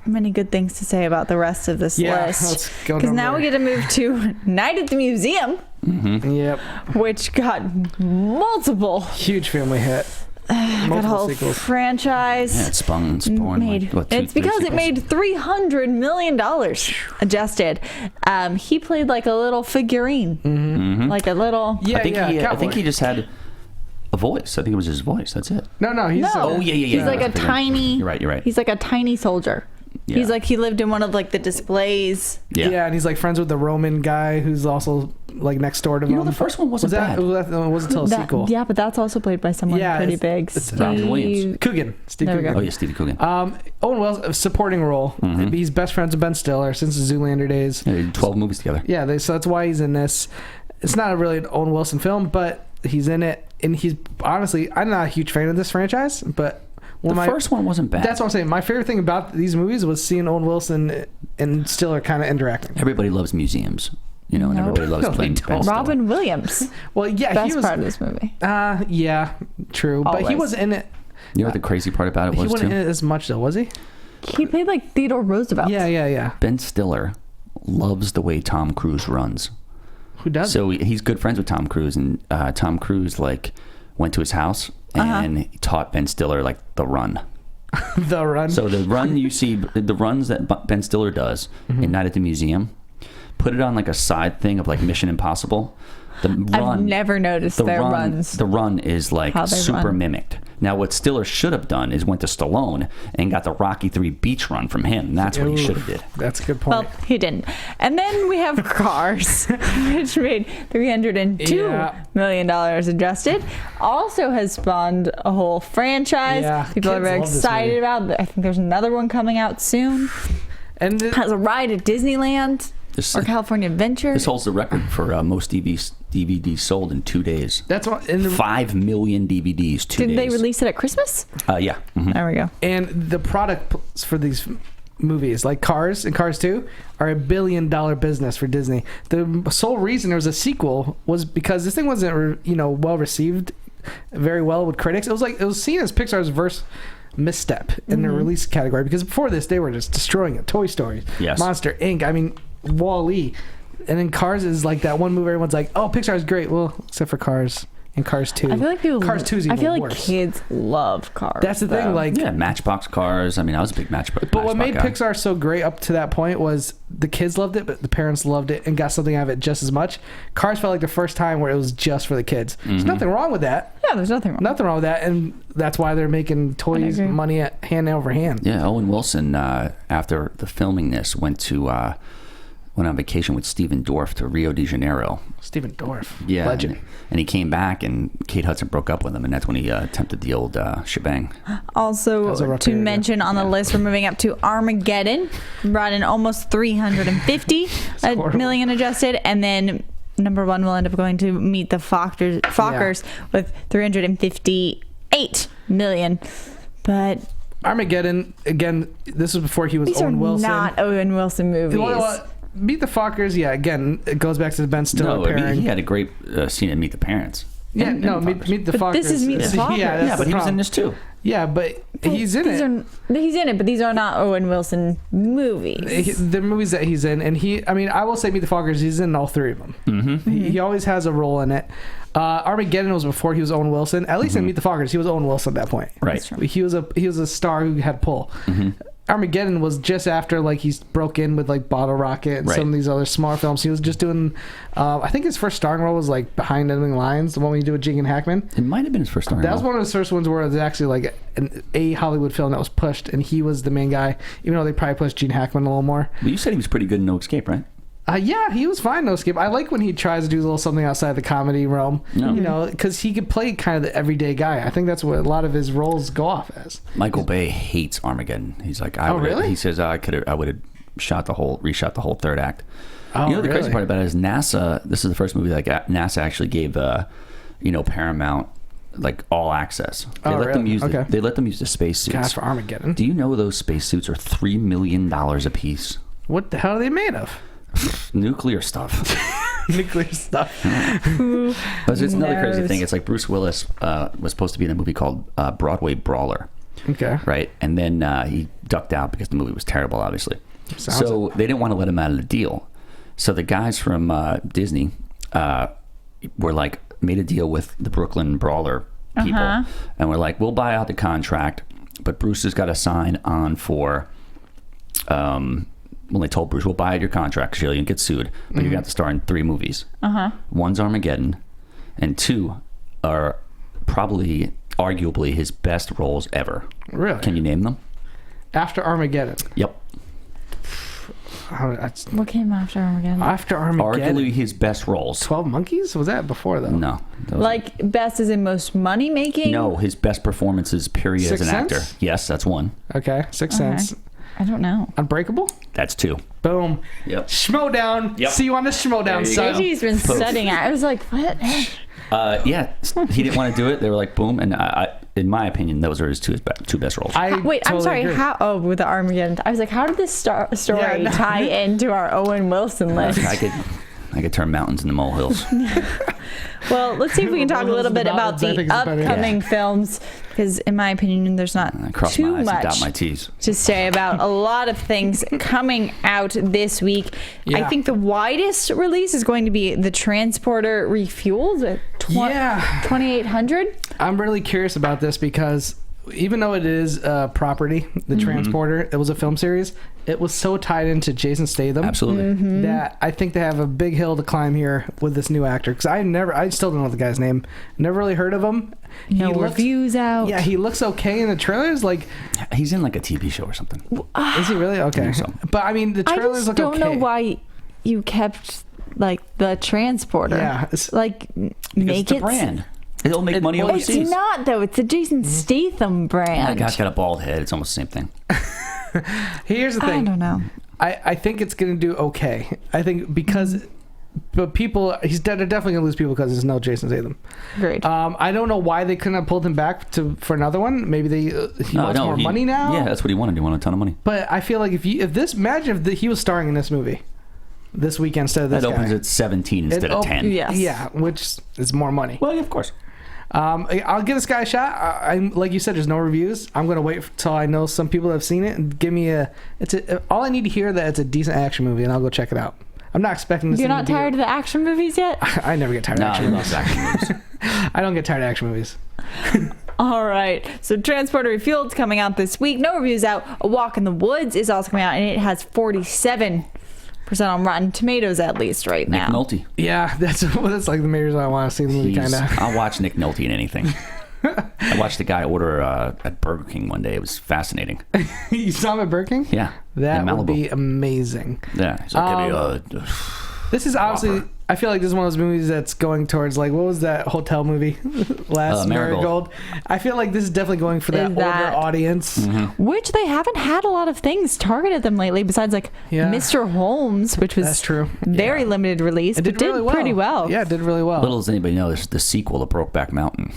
many good things to say about the rest of this Yeah, list. let's go Because now number- we get to move to Night at the Museum, Yep. which got multiple Huge family hit. got a Multiple whole sequels. franchise. Yeah, it spawned Made. like, what, 2, It's 3 because it sequels? made $300 million adjusted. He played like a little figurine, like a little. Yeah, I think cowboy. he just had a voice. I think it was his voice. That's it. No, he's. No. Oh yeah. He's like a Figure- tiny. You're right. He's like a tiny soldier. Yeah. He lived in one of like the displays. Yeah, and he's like friends with the Roman guy who's also like next door to You know, him. the first one wasn't bad. It wasn't until a sequel. Yeah, but that's also played by someone pretty big. It's Robin Williams. Coogan. Steve There we Coogan. go. Oh yeah, Stevie Coogan. Owen Wilson, supporting role. He's best friends with Ben Stiller since the Zoolander days. Yeah, they did 12 movies together. Yeah, so that's why he's in this. It's not really an Owen Wilson film, but he's in it, and he's honestly, I'm not a huge fan of this franchise, but The first one wasn't bad. That's what I'm saying. My favorite thing about these movies was seeing Owen Wilson and Stiller kind of interacting. Everybody loves museums, you know, and everybody loves playing Ben Stiller. Robin Williams. Well, yeah, Best he was part of this movie. Yeah, true, but he Always. wasn't in it. You know what the crazy part about it He was wasn't too? in it as much though, was he? He played like Theodore Roosevelt. Yeah. Ben Stiller loves the way Tom Cruise runs. Who does? So he's good friends with Tom Cruise, and Tom Cruise like went to his house and he taught Ben Stiller like the run. The run. So the run you see, the runs that Ben Stiller does in Night at the Museum, put it on like a side thing of like Mission Impossible. The run, I've never noticed their runs. The run is like How they super run. mimicked. Now, what Stiller should have done is went to Stallone and got the Rocky 3 beach run from him. That's what he should have did. That's a good Well, point. he didn't. And then we have Cars, which made $302 million adjusted. Also has spawned a whole franchise. Yeah, People are kids very love this excited movie. about it. I think there's another one coming out soon. And Has a ride at Disneyland This, or California Adventure. this holds the record for most DVDs sold in 2 days. that's what. And 5 million DVDs, 2 days. Did they release it at Christmas? Yeah. Mhm. There we go. And the product for these movies, like Cars and Cars 2, are $1 billion business for Disney. The sole reason there was a sequel was because this thing wasn't, well received very well with critics. It was seen as Pixar's first misstep in the release category, because before this they were just destroying it. Toy Story, Yes. Monster Inc. I mean, Wall-E. And then Cars is like that one movie everyone's like, oh, Pixar's great. Well, except for Cars and Cars 2. I feel like people. Cars 2 is even I feel like worse. kids love Cars. That's the thing. though. Like, Yeah, Matchbox Cars. I mean, I was a big Matchbox but what made guy. Pixar so great up to that point was the kids loved it, but the parents loved it and got something out of it just as much. Cars felt like the first time where it was just for the kids. There's nothing wrong with that. Yeah, there's nothing wrong. Nothing wrong with that, and that's why they're making toys agree. money at hand over hand. Yeah, Owen Wilson, after the filming this, went on vacation with Steven Dorff to Rio de Janeiro. Stephen Dorff, Yeah, legend. and he came back, and Kate Hudson broke up with him, and that's when he attempted the old shebang. Also, was a rough to period, mention on the list, we're moving up to Armageddon, brought in almost 350 horrible. million adjusted, and then number one will end up going to Meet the Fockers with 358 million. But Armageddon, again, this was before he was these Owen are Wilson. not Owen Wilson movies. Meet the Fockers, yeah, again, it goes back to the Ben Stiller No, I mean, pairing. he had a great scene in Meet the Parents. Yeah, And no, the Fockers. meet the But Fockers. this is Meet the Fockers. Yeah, that's Yeah, but the he was problem. in this too. Yeah, but he's in These it. He's in it, but these are not Owen Wilson movies. The movies that he's in, and I will say Meet the Fockers, he's in all three of them. Mm-hmm. He always has a role in it. Armageddon was before he was Owen Wilson. At least in Meet the Fockers, he was Owen Wilson at that point. Right. He was a star who had pull. Armageddon was just after like he's broke in with like Bottle Rocket and Right. some of these other smaller films. He was just doing. I think his first starring role was like Behind Enemy Lines, the one we did with Jake and Hackman. It might have been his first starring That was role. one of his first ones where it was actually like a Hollywood film that was pushed, and he was the main guy. Even though they probably pushed Gene Hackman a little more. But you said he was pretty good in No Escape, right? Yeah, he was fine. No Escape. I like when he tries to do a little something outside the comedy realm. No. Because he could play kind of the everyday guy. I think that's what a lot of his roles go off as. Michael Bay hates Armageddon. He's like, really? He says, I would have reshot the whole third act. Oh, You know, the crazy really? part about it is NASA. This is the first movie that NASA actually gave, Paramount like all access. They Oh, let them really? use. Okay. They let them use the spacesuits. God, for Armageddon. Do you know those spacesuits are $3 million a piece? What the hell are they made of? Nuclear stuff. Nuclear stuff. But it's another crazy knows? thing. It's like Bruce Willis was supposed to be in a movie called Broadway Brawler. Okay. Right, and then he ducked out because the movie was terrible, obviously. Sounds So they didn't want to let him out of the deal. So the guys from Disney were like, made a deal with the Brooklyn Brawler people, and we're like, we'll buy out the contract, but Bruce has got to sign on for. Well, they told Bruce, we'll buy out your contract, so you didn't get sued, but you got to star in 3 movies. One's Armageddon, and 2 are probably, arguably, his best roles ever. Really? Can you name them? After Armageddon. Yep. What came after Armageddon? After Armageddon. Arguably his best roles. 12 Monkeys? Was that before, though? No. Like, best is in most money making? No, his best performances, period, Sixth as an actor. Sense? Yes, that's one. Okay, Sixth Sense. I don't know. Unbreakable? That's two. Boom. Yep. Schmodown. Yep. See you on the Schmodown, you son. go. AJ's been studying it. I was like, what? Yeah, he didn't want to do it. They were like, boom. And in my opinion, those are his two best roles. Wait, I'm sorry. agree. How? Oh, with the Armageddon. I was like, how did this story Yeah, tie into our Owen Wilson list? I could turn mountains into molehills. Well, let's see if we can talk a little bit about I think the it's better. upcoming films, because in my opinion, there's not I cross too my eyes and dot much my T's. to say about a lot of things coming out this week. Yeah. I think the widest release is going to be The Transporter Refueled at 2800. I'm really curious about this because even though it is a property, The Transporter, it was a film series, it was so tied into Jason Statham. Absolutely. That I think they have a big hill to climb here with this new actor. Because I still don't know the guy's name. Never really heard of him. No reviews out. Yeah, he looks okay in the trailers. Like, He's in like a TV show or something. is he really? Okay. think so. But I mean, the I trailers just look don't okay. know why you kept like The Transporter. Yeah, it's- like Because make it's a it. brand. It'll make money It's overseas. not though. It's a Jason Statham That brand. guy's got a bald head. It's almost the same thing. Here's the I thing. don't know. I think it's going to do okay. I think because... But people, they're definitely going to lose people because there's no Jason Statham. Great. I don't know why they couldn't have pulled him back for another one. Maybe he wants more money now. Yeah, that's what he wanted. He wanted a ton of money. But I feel like he was starring in this movie this weekend instead of this That guy. opens at 17 instead of 10. Yes. Yeah, which is more money. Well, yeah, of course. I'll give this guy a shot. I'm like you said, there's no reviews. I'm gonna wait till I know some people have seen it and give me all I need to hear that it's a decent action movie, and I'll go check it out. I'm not expecting this. You're thing not to be tired of the action movies yet? I never get tired No, of action he movies. loves action movies. I don't get tired of action movies. All right. So Transporter Refueled's coming out this week. No reviews out. A Walk in the Woods is also coming out, and it has 47% on Rotten Tomatoes at least right Nick now. Nolte. Yeah, that's like the main reason I want to see the movie. Kind of. I'll watch Nick Nolte in anything. I watched a guy order at Burger King one day. It was fascinating. You saw him at BurgerKing? Yeah. That in would Malibu. be amazing. Yeah. He's like, give me This is obviously. Whopper. I feel like this is one of those movies that's going towards like what was that hotel movie? Last Marigold. I feel like this is definitely going for that older audience. Which they haven't had a lot of things targeted at them lately besides like Yeah. Mr. Holmes, which was That's true. very limited release, It but did really well. pretty well. Yeah, it did really well. Little does anybody know, this is the sequel to Brokeback Mountain.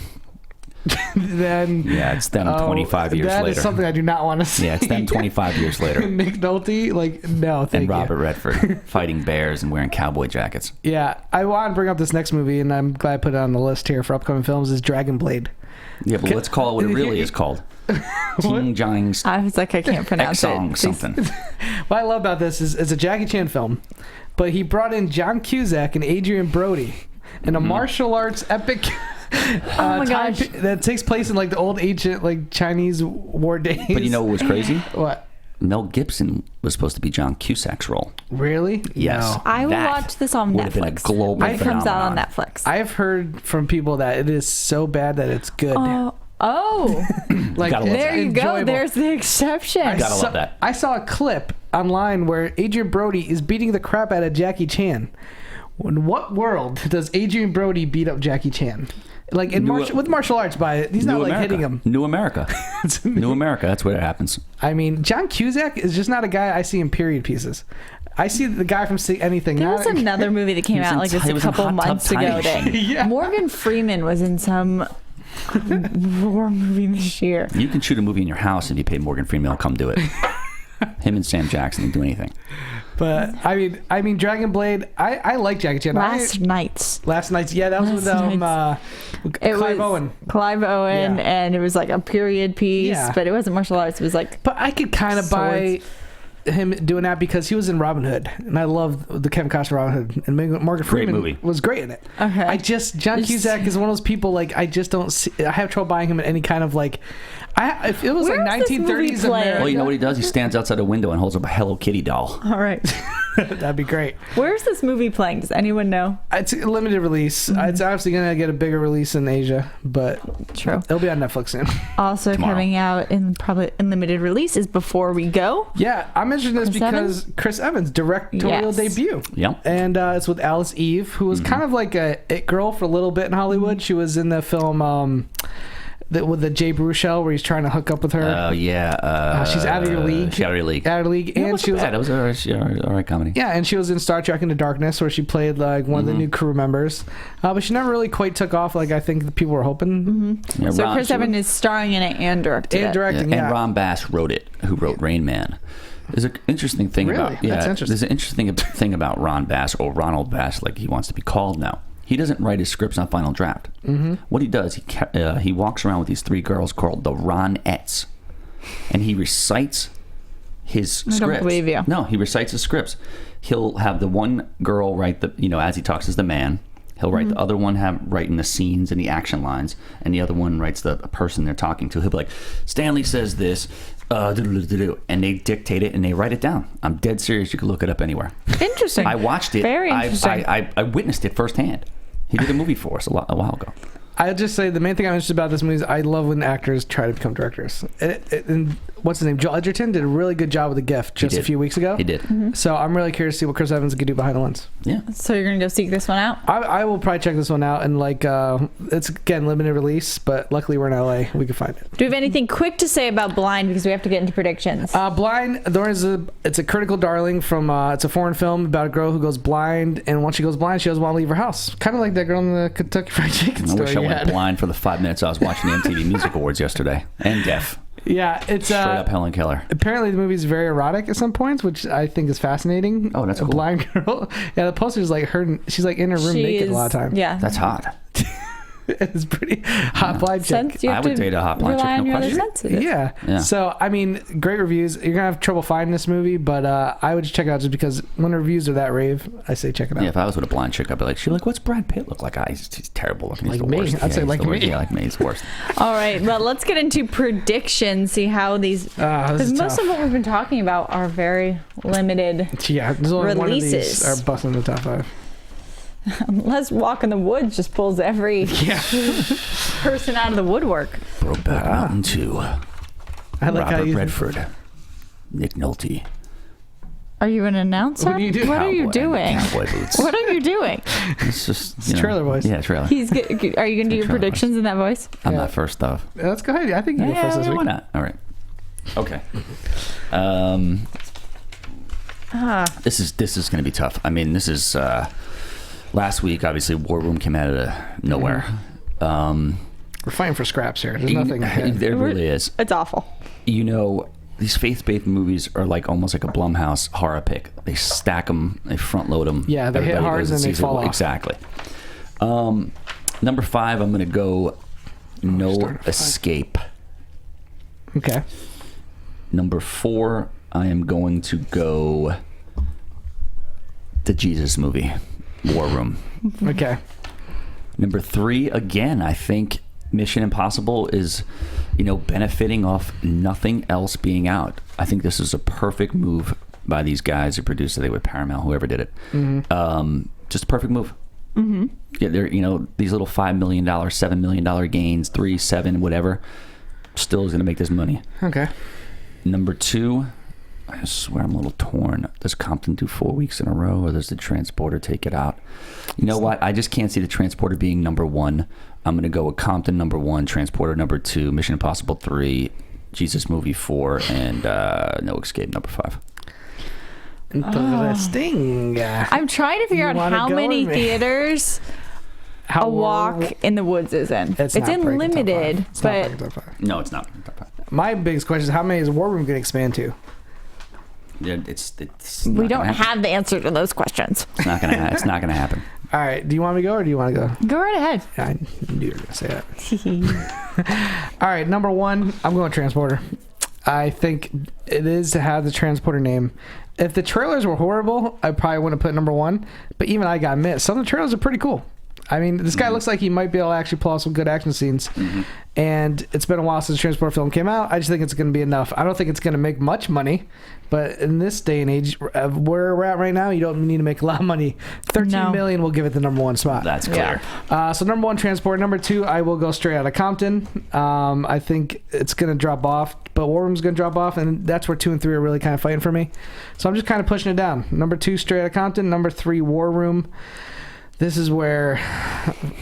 Then Yeah, it's them 25 years that later. is something I do not want to see. Yeah, it's them 25 years later. Nick Nolte, like no, thank And Robert you. Redford fighting bears and wearing cowboy jackets. Yeah, I want to bring up this next movie, and I'm glad I put it on the list here for upcoming films. Is Dragon Blade. Yeah, but let's call it what it really is called. Ting Jang I was like, I can't pronounce Song it. something. What I love about this is it's a Jackie Chan film, but he brought in John Cusack and Adrian Brody in a martial arts epic. Oh my gosh. That takes place in like the old ancient like Chinese war days. But you know what was crazy? what? Mel Gibson was supposed to be John Cusack's role. Really? Yes. No. I will That watch this on would have been a Netflix. global It comes out on phenomenon. Netflix. I've heard from people that it is so bad that it's good. Oh, like Gotta love there you go. enjoyable. There's the exception. Gotta love that. I saw a clip online where Adrian Brody is beating the crap out of Jackie Chan. In what world does Adrian Brody beat up Jackie Chan? Like in with martial arts, he's not New like America. hitting him. New America. New America. That's where it happens. I mean, John Cusack is just not a guy I see in period pieces. I see the guy from See Anything. There was another movie that came was out in like just he a was in couple Hot Tub months Time ago. That Machine. Yeah. Morgan Freeman was in some war movie this year. You can shoot a movie in your house if you pay Morgan Freeman. He'll come do it. Him and Sam Jackson didn't do anything. But I mean, Dragon Blade. I like Jackie Chan. Last Night's. Last Night's. Yeah, that was with It Clive was Owen. Clive Owen, Yeah. and it was like a period piece, Yeah. but it wasn't martial arts. It was like But I could kind of buy him doing that because he was in Robin Hood, and I love the Kevin Costner Robin Hood, and Morgan Freeman movie. was great in it. Okay. John Cusack is one of those people like I just don't see. I have trouble buying him in any kind of like. If it was Where like is this movie 1930s playing? America. Well, you know what he does? He stands outside a window and holds up a Hello Kitty doll. All right. That'd be great. Where's this movie playing? Does anyone know? It's a limited release. It's obviously going to get a bigger release in Asia, but True. it'll be on Netflix soon. Also Tomorrow. coming out in probably in limited release is Before We Go. Yeah, I mentioned this Chris because Chris Evans' directorial Yes. debut. Yep. And it's with Alice Eve, who was kind of like a it girl for a little bit in Hollywood. She was in the film with the Jay Baruchel, where he's trying to hook up with her. Oh, yeah. She's out of your league. She's out of your league. Out of league, Yeah, and she was bad. It was all right comedy. yeah, and she was in Star Trek Into Darkness, where she played like one of the new crew members. But she never really quite took off like I think the people were hoping. Yeah, So Ron- Chris Evans is starring in it and directed And it. directing, yeah. And Ron Bass wrote it, who wrote Rain Man. There's an interesting thing Really? about That's interesting. There's an interesting thing about Ron Bass, or Ronald Bass, like he wants to be called now. He doesn't write his scripts on Final Draft. What he does, he walks around with these three girls called the Ronettes, and he recites his scripts. don't believe you. No, he recites his scripts. He'll have the one girl write as he talks as the man. He'll write the other one writing the scenes and the action lines, and the other one writes the person they're talking to. He'll be like, Stanley says this, and they dictate it and they write it down. I'm dead serious. You can look it up anywhere. Interesting. I watched it. Very interesting. I witnessed it firsthand. He did a movie for us a while ago. I'll just say the main thing I'm interested about this movie is I love when actors try to become directors. And what's his name? Joel Edgerton did a really good job with The Gift just a few weeks ago. He did. So I'm really curious to see what Chris Evans can do behind the lens. Yeah. So you're gonna go seek this one out? I will probably check this one out, and like it's again limited release, but luckily we're in LA, we can find it. Do we have anything quick to say about Blind, because we have to get into predictions? Blind, it's a critical darling from it's a foreign film about a girl who goes blind, and once she goes blind, she doesn't want to leave her house. Kind of like that girl in the Kentucky Fried Chicken I story. wish I you went had. blind for the 5 minutes I was watching the MTV Music Awards yesterday. And deaf. Yeah, it's Straight up Helen Keller. apparently the movie's very erotic at some points, which I think is fascinating. Oh, that's a cool. blind girl. Yeah, the poster's like her. She's like in her room naked a lot of times. Yeah. That's hot. It's pretty hot blind chick. You I have would to date a hot blind rely chick, on no your other question. senses. Yeah. So, I mean, great reviews. You're going to have trouble finding this movie, but I would just check it out just because when reviews are that rave, I say check it out. Yeah, if I was with a blind chick, I'd be like, she'd be like, what's Brad Pitt look like? He's terrible looking. He's Like the me. worst. I'd say he's like the worst. me. Yeah, like me. He's the worst. All right. Well, let's get into predictions. See how these. This Because is most tough. of what we've been talking about are very limited. Yeah, there's only one of these Releases. are busting the top 5. Unless Walk in the Woods just pulls every person out of the woodwork. Brokeback Mountain 2. I like how Robert you. Redford. Nick Nolte. Are you an announcer? What do you do? What are you Cowboy and the doing? Cowboy boots. What are you doing? It's just you know, trailer voice. Yeah, trailer. Are you going to do your Trailer predictions in that voice? I'm Yeah. not first though. Let's go ahead. I think you go first this why week. not? All right. Okay. This is going to be tough. I mean, this is last week. Obviously, War Room came out of nowhere. We're fighting for scraps here. There's nothing. There really is. It's awful. You know, these faith-based movies are like almost like a Blumhouse horror pick. They stack them, they front load them. Yeah, they hit hard and then they fall off. Exactly. Number 5, I'm going to go No Escape. Okay. Number 4, I am going to go the Jesus movie, War Room. Okay. Number 3, again, I think Mission Impossible is, benefiting off nothing else being out. I think this is a perfect move by these guys who produced it. They were Paramount, whoever did it. Just a perfect move. Mm-hmm. Yeah, they're these little $5 million, $7 million gains, 3, 7, whatever, still is going to make this money. Okay. Number 2, I swear I'm a little torn. Does Compton do 4 weeks in a row, or does the Transporter take it out? You know what? I just can't see the Transporter being number 1. I'm going to go with Compton number 1, Transporter number 2, Mission Impossible 3, Jesus Movie 4, and No Escape number 5. Interesting. I'm trying to figure You out wanna how go many with me? theaters How A Walk in the Woods is in. It's not in breaking top limited, 5. It's not but breaking top 5. No, it's not. My biggest question is how many is War Room going to expand to? Yeah, it's we not don't gonna happen. have the answer to those questions. It's not gonna. It's not gonna happen. All right. Do you want me to go or do you want to go? Go right ahead. Yeah, I knew you were going to say that. All right. Number 1, I'm going Transporter. I think it is to have the Transporter name. If the trailers were horrible, I probably wouldn't have put number 1. But even I got missed. Some of the trailers are pretty cool. I mean, this guy looks like he might be able to actually pull off some good action scenes. And it's been a while since the Transporter film came out. I just think it's going to be enough. I don't think it's going to make much money, but in this day and age, where we're at right now, you don't need to make a lot of money. $13 million will give it the number one spot. That's clear. So number one, Transporter. Number two, I will go Straight Outta Compton. I think it's going to drop off, but War Room's going to drop off, and that's where 2 and 3 are really kind of fighting for me. So I'm just kind of pushing it down. Number 2, Straight Outta Compton. Number 3, War Room. This is where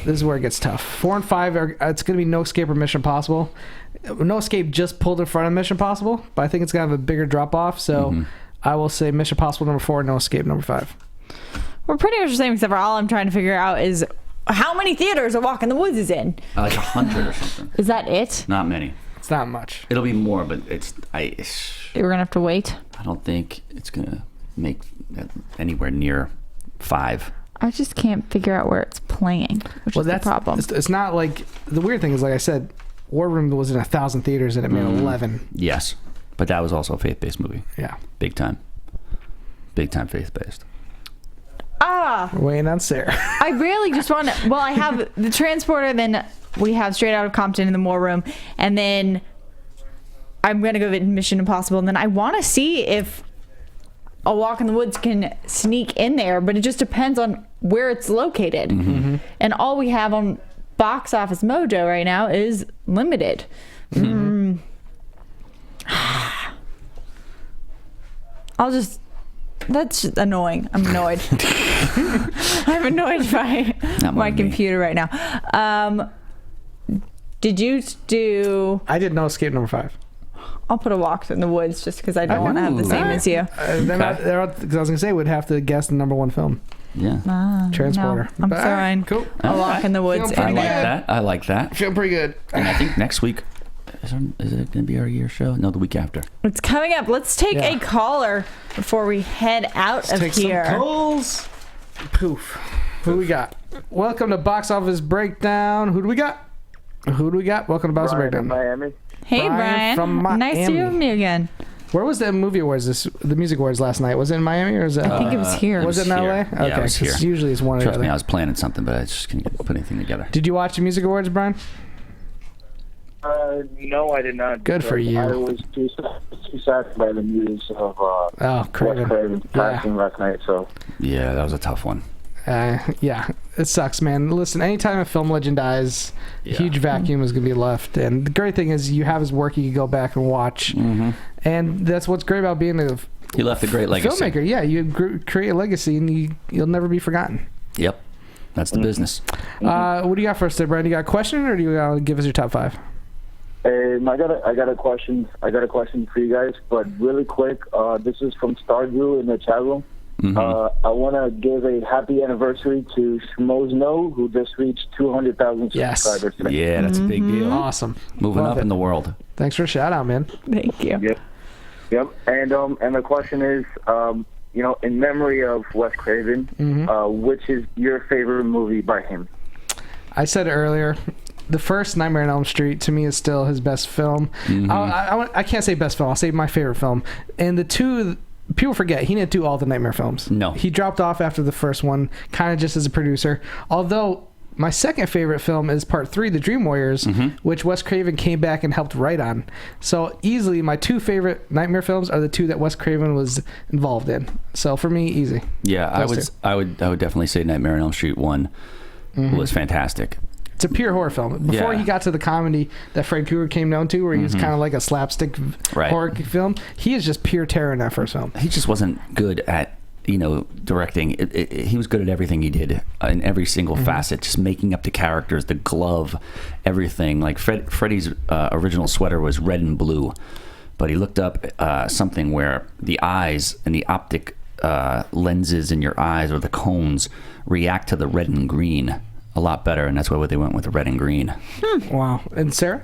it gets tough. 4 and 5 it's going to be No Escape or Mission Impossible. No Escape just pulled in front of Mission Impossible, but I think it's going to have a bigger drop off. So I will say Mission Impossible number 4, No Escape number 5. We're pretty much the same, except for all I'm trying to figure out is how many theaters A Walk in the Woods is in. Like 100 or something. Is that it? Not many. It's not much. It'll be more, but We're gonna have to wait. I don't think it's gonna make anywhere near 5. I just can't figure out where it's playing, which is the problem. It's not like, the weird thing is, like I said, War Room was in 1,000 theaters and it made 11. Yes, but that was also a faith-based movie. Yeah, big time faith-based. We're waiting on Sarah. I really just want to. Well, I have the Transporter, then we have Straight Outta Compton in the War Room, and then I'm gonna go with Mission Impossible, and then I want to see if A Walk in the Woods can sneak in there, but it just depends on where it's located. And all we have on Box Office Mojo right now is limited. That's just annoying. I'm annoyed. I'm annoyed by my computer right now. Did you do... I did No Escape number 5. I'll put A Walk in the Woods just because I don't want to have the same as you. Because I was going to say, we'd have to guess the number 1 film. Yeah. Transporter. No, I'm fine. Cool. A Walk in the Woods. I like that. Feeling pretty good. And I think next week, is it going to be our year show? No, the week after. It's coming up. Let's take a caller before we head out of take here. Some calls. Poof. Who we got? Welcome to Box Office Breakdown. Who do we got? Welcome to Box Office Breakdown. Miami. Hey, Brian. From Miami. Nice to hear from you again. Where was the movie awards? The music awards last night? Was it in Miami or was it? I think it was here. Was it in LA? Here. Okay, yeah, it was here. Usually it's one or the Trust other. me, I was planning something, but I just couldn't put anything together. Did you watch the music awards, Brian? No, I did not. Good for you. I was too sad by the news of Wes Craven passing last night. So yeah, that was a tough one. Yeah, it sucks, man. Listen, anytime a film legend dies, a huge vacuum is going to be left. And the great thing is you have his work you can go back and watch. And that's what's great about being a he left a great legacy. Filmmaker. Yeah, you create a legacy and you'll never be forgotten. Yep, that's the business. What do you got for us there, Brian? You got a question or do you want to give us your top 5? I got a question. I got a question for you guys, but really quick. This is from Stardew in the chat room. I want to give a happy anniversary to Schmozno, who just reached 200,000 subscribers today. Yeah, that's a big deal. Awesome. Moving up in the world. Thanks for a shout out, man. Thank you. Yep. And the question is, in memory of Wes Craven, which is your favorite movie by him? I said it earlier. The first Nightmare on Elm Street to me is still his best film. I can't say best film. I'll say my favorite film. And the two. People forget he didn't do all the Nightmare films. No. He dropped off after the first one, kind of just as a producer. Although my second favorite film is Part 3, The Dream Warriors, which Wes Craven came back and helped write on. So easily, my 2 favorite Nightmare films are the 2 that Wes Craven was involved in. So for me, easy. Yeah, I would definitely say Nightmare on Elm Street 1 was fantastic. It's a pure horror film. Before he got to the comedy that Fred Krueger came known to, where he was kind of like a slapstick horror film, he is just pure terror in that first film. He just wasn't good at, directing. He was good at everything he did in every single facet, just making up the characters, the glove, everything. Like Freddy's original sweater was red and blue, but he looked up something where the eyes and the optic lenses in your eyes or the cones react to the red and green a lot better, and that's why they went with the red and green. Wow. And Sarah?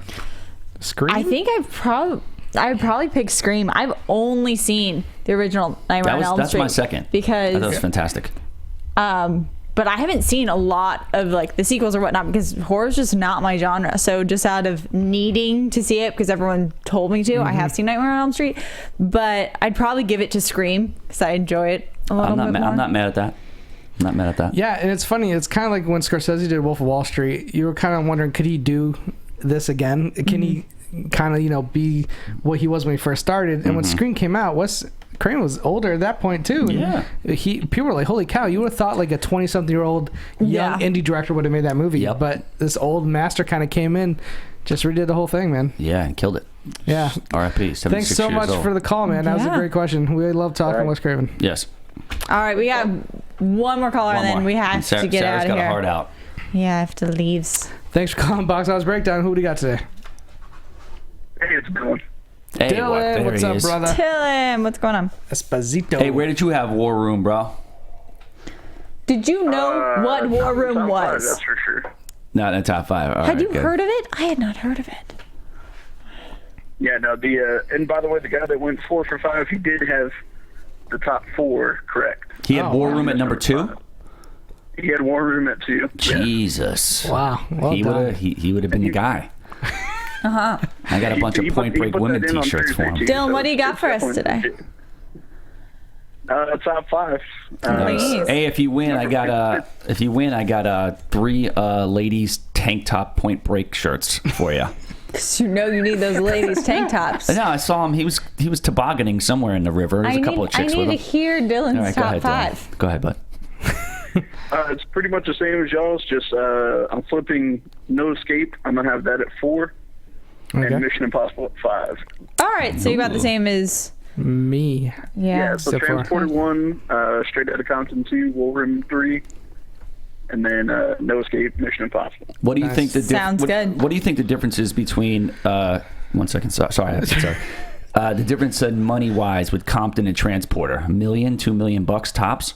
Scream? I think I would probably pick Scream. I've only seen the original Nightmare on Elm Street. That's my second. Because I thought it was fantastic. But I haven't seen a lot of like the sequels or whatnot because horror is just not my genre. So just out of needing to see it because everyone told me to, I have seen Nightmare on Elm Street. But I'd probably give it to Scream because I enjoy it a little bit more. I'm not mad at that. Not mad at that. Yeah, and it's funny. It's kind of like when Scorsese did Wolf of Wall Street. You were kind of wondering, could he do this again? Can he kind of, be what he was when he first started? And when Scream came out, Wes Craven was older at that point too. Yeah. People were like, holy cow, you would have thought like a 20-something-year-old young indie director would have made that movie. Yep. But this old master kind of came in, just redid the whole thing, man. Yeah, and killed it. Yeah. R.I.P. 76 Thanks so much for the call, man. That was a great question. We love talking Wes Craven. Yes. All right, we got one more caller, and then we have to get out of here. Sarah's got a heart out. Yeah, I have to leave. Thanks for calling Box Office Breakdown. Who do you got today? Hey, it's Dylan. Hey, Dylan, what's up, brother? Dylan, what's going on? Esposito. Hey, where did you have War Room, bro? Did you know what War Room was? That's for sure. Not in the top 5. All Had right, you good. heard of it? I had not heard of it. Yeah, no, and by the way, the guy that went 4 for 5, he did have the top 4 correct. He had War Room at number 2? He had War Room at 2. Jesus. Wow. Well he done. would have been the guy. I got a bunch of Point Break women t-shirts for him. Dylan, what do you got for us today? Top 5. Please. Hey, if you win, I got 3 ladies tank top Point Break shirts for you. You know you need those ladies tank tops. No, I saw him. He was tobogganing somewhere in the river. There's a couple of chicks with him. I need to hear Dylan's All right, top go 5. Go ahead, bud. It's pretty much the same as y'all's. Just I'm flipping No Escape. I'm gonna have that at 4, and Mission Impossible at 5. All right, so you got the same as me. Yeah. So So far. Transporter 1, Straight Outta Compton 2, Wolverine 3, and then No Escape, Mission Impossible. What do you think the Sounds good. What do you think the difference is between 1 second? Sorry. The difference in money wise with Compton and Transporter, $1 million, $2 million tops.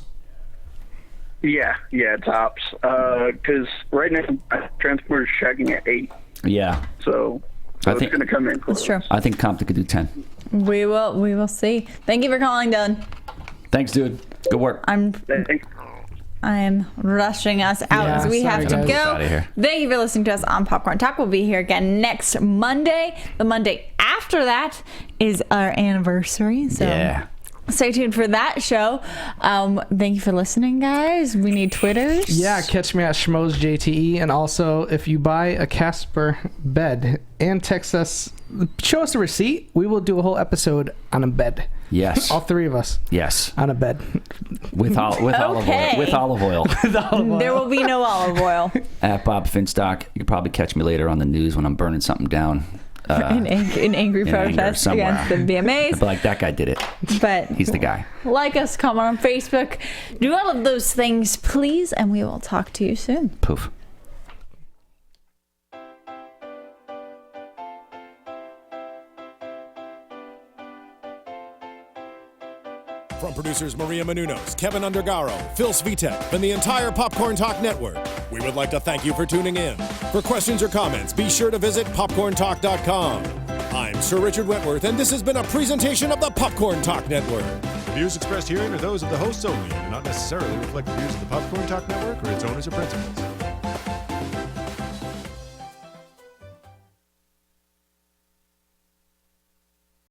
Yeah, tops. Because right now Transporter's checking at 8. Yeah. So I it's think- going to come in close. That's true. I think Compton could do 10. We will see. Thank you for calling, Dylan. Thanks, dude. Good work. I am rushing us out Yeah, as we have to sorry, guys. go. Outta here. Thank you for listening to us on Popcorn Talk. We'll be here again next Monday. The Monday after that is our anniversary. So Yeah. stay tuned for that show. Thank you for listening, guys. We need Twitters. Yeah, catch me at Schmoes JTE. And also, if you buy a Casper bed and text us, show us a receipt, we will do a whole episode on a bed. Yes. All 3 of us Yes. on a bed. With olive oil. With olive oil. There will be no olive oil. At Bob Finstock. You can probably catch me later on the news when I'm burning something down. in angry protest somewhere. against the VMAs. But like, that guy did it. But He's the guy. like us, comment on Facebook. Do all of those things, please, and we will talk to you soon. Poof. From producers Maria Menounos, Kevin Undergaro, Phil Svitek, and the entire Popcorn Talk Network, we would like to thank you for tuning in. For questions or comments, be sure to visit popcorntalk.com. I'm Sir Richard Wentworth, and this has been a presentation of the Popcorn Talk Network. The views expressed herein are those of the hosts only and do not necessarily reflect the views of the Popcorn Talk Network or its owners or principals.